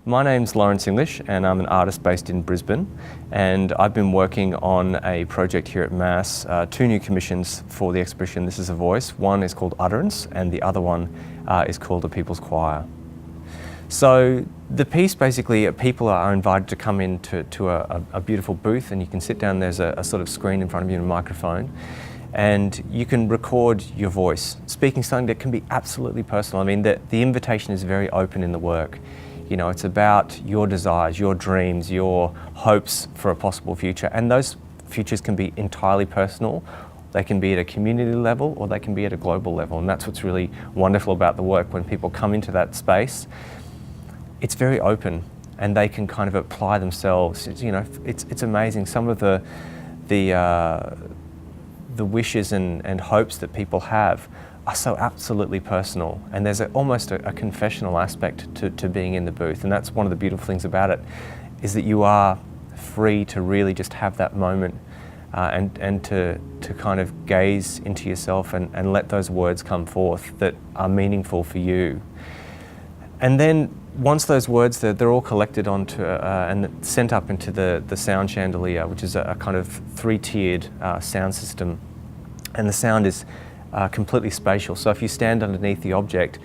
My name's Lawrence English and I'm an artist based in Brisbane, and I've been working on a project here at MASS, two new commissions for the exhibition This Is a Voice. One is called Utterance and the other one is called The People's Choir. So the piece, basically, people are invited to come into a beautiful booth, and you can sit down. There's a sort of screen in front of you and a microphone, and you can record your voice, speaking something that can be absolutely personal. I mean, the invitation is very open in the work. You know, it's about your desires, your dreams, your hopes for a possible future, and those futures can be entirely personal. They can be at a community level or they can be at a global level, and that's what's really wonderful about the work. When people come into that space, it's very open and they can kind of apply themselves. It's amazing. Some of the wishes and hopes that people have are so absolutely personal, and there's almost a confessional aspect to being in the booth, and that's one of the beautiful things about it, is that you are free to really just have that moment and to kind of gaze into yourself and let those words come forth that are meaningful for you. And then once those words, they're all collected onto and sent up into the sound chandelier, which is a kind of three-tiered sound system, and the sound is completely spatial. So if you stand underneath the object,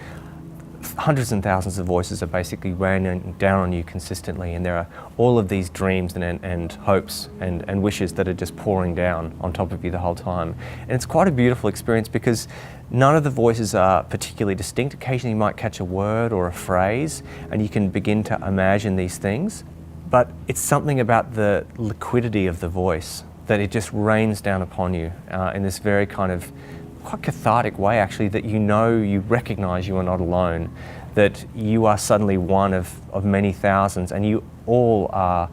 hundreds and thousands of voices are basically raining down on you consistently, and there are all of these dreams and hopes and wishes that are just pouring down on top of you the whole time. And it's quite a beautiful experience because none of the voices are particularly distinct. Occasionally you might catch a word or a phrase and you can begin to imagine these things, but it's something about the liquidity of the voice that it just rains down upon you in this very kind of quite cathartic way, actually, that you recognize you are not alone, that you are suddenly one of many thousands, and you all are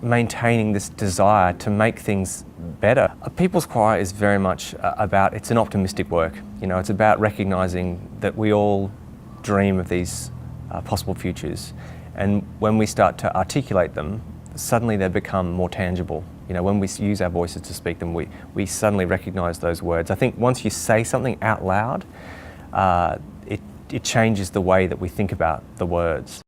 maintaining this desire to make things better. A People's Choir is very much it's an optimistic work. You know, it's about recognizing that we all dream of these possible futures, and when we start to articulate them, suddenly they become more tangible. You know, when we use our voices to speak them, we suddenly recognize those words. I think once you say something out loud, it changes the way that we think about the words.